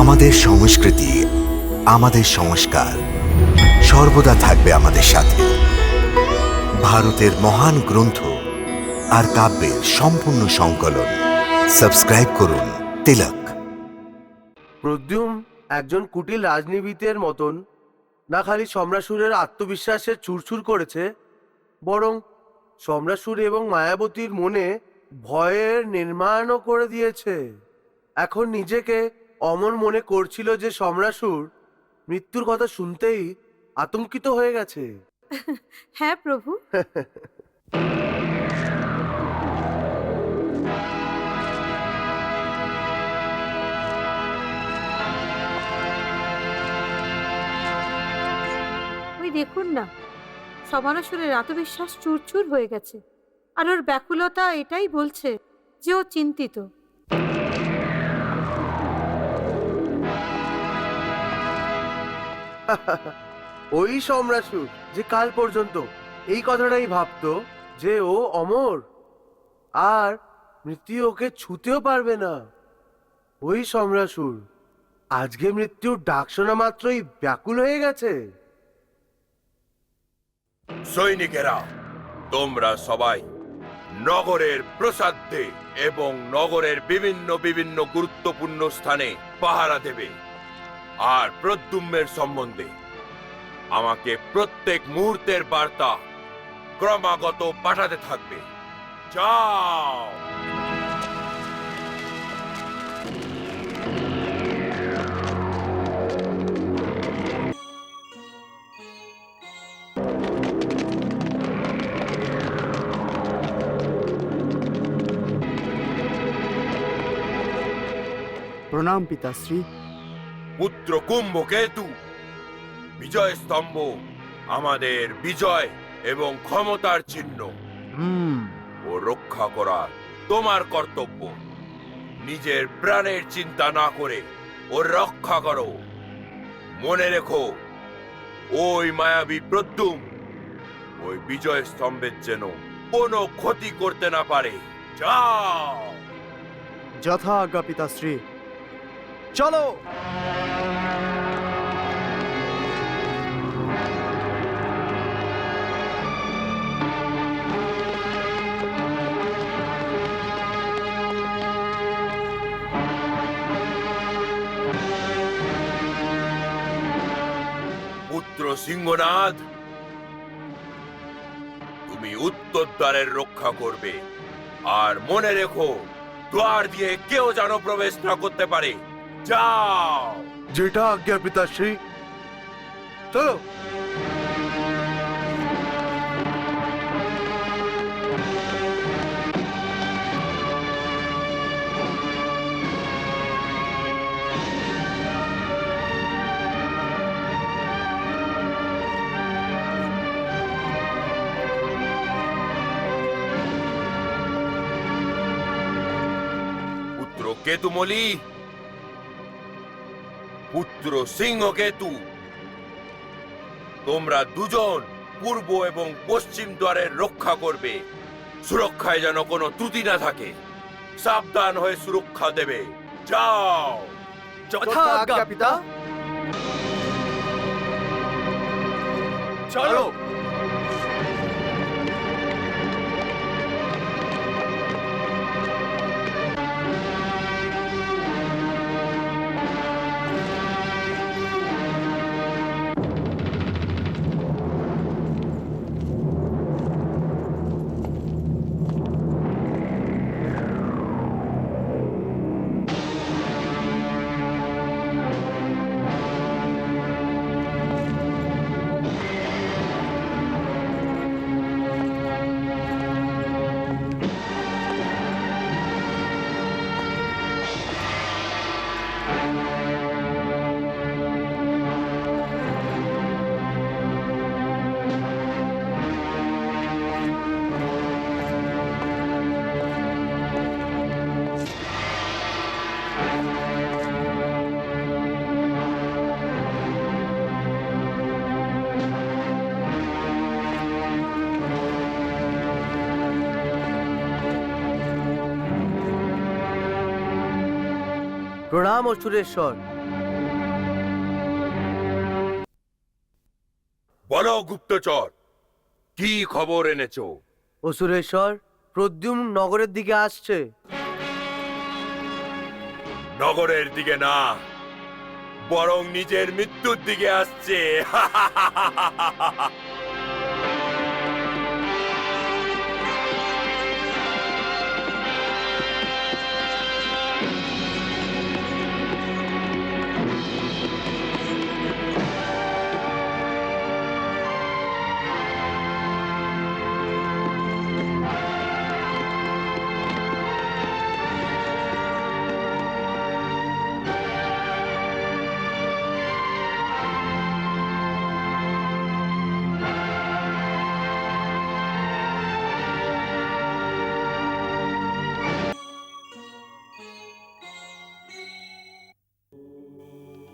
আমাদের সংস্কৃতি, আমাদের সংস্কার সর্বদা থাকবে আমাদের সাথে। ভারতের মহান গ্রন্থ আর কাব্যের সম্পূর্ণ সংকলন। সাবস্ক্রাইব করুন তিলক। প্রদ্যুম্ন একজন কুটিল রাজনীতিবিদের মতন না খালি সম্রাসুরের আত্মবিশ্বাসের চুরচুর করেছে, বরং সম্রাসুর এবং মায়াবতীর মনে ভয়ের নির্মাণও করে দিয়েছে। এখন নিজেকে অমর মনে করছিল যে সম্রাসুর মৃত্যুর কথা শুনতেই আতঙ্কিত হয়ে গেছে। হ্যাঁ প্রভু। ওই দেখুন না, সমানাসুরের আত্মবিশ্বাস চুরচুর হয়ে গেছে, আর ওর ব্যাকুলতা এটাই বলছে যে ও চিন্তিত। ওই সম্রাসুর যে কাল পর্যন্ত এই কথাটাই ভাবতো যে ও অমর আর মৃত্যু ওকে ছুতেও পারবে না, ওই সম্রাসুর আজকে মৃত্যুর ডাক শোনা মাত্রই ব্যাকুল হয়ে গেছে। সৈনিকেরা, তোমরা সবাই নগরের প্রসাদে এবং নগরের বিভিন্ন বিভিন্ন গুরুত্বপূর্ণ স্থানে পাহারা দেবে। আর প্রদ্যুম্নের সম্বন্ধে আমাকে প্রত্যেক মুহূর্তের বার্তা ক্রমাগত পাঠাতে থাকবে। যাও। প্রণাম পিতাশ্রী। পুত্র কুম্ভকেতু, বিজয় স্তম্ভ আমাদের বিজয় এবং ক্ষমতার চিহ্ন। ও রক্ষা করা তোমার কর্তব্য। নিজের প্রাণের চিন্তা না করে ও রক্ষা করো। মনে রেখো, ওই মায়াবী প্রদ্যুম্ন ওই বিজয় স্তম্ভের যেন কোনো ক্ষতি করতে না পারে। যাও। যথা আজ্ঞা পিতাশ্রী। চলো। পুত্র সিংহনাদ, তুমি উত্তর দ্বারের রক্ষা করবে। আর মনে রেখো, দ্বার দিয়ে কেউ যেন প্রবেশ না করতে পারে। যাও। যেটা আজ্ঞা পিতাশ্রী। চলো। পুত্র কেতুমলি, পুত্র সিংহকেতু, তোমরা দুজন পূর্ব এবং পশ্চিম দ্বারের রক্ষা করবে। সুরক্ষায় যেন কোনো ত্রুটি না থাকে। সাবধান হয়ে সুরক্ষা দেবে। যাও। যথা আজ্ঞা পিতা। চলো। প্রণাম অসুরেশ্বর। বলো গুপ্তচর, কি খবর এনেছো? অসুরেশ্বর, প্রদ্যুম্ন নগরের দিকে আসছে। নগরের দিকে না, বরং নিজের মৃত্যুর দিকে আসছে।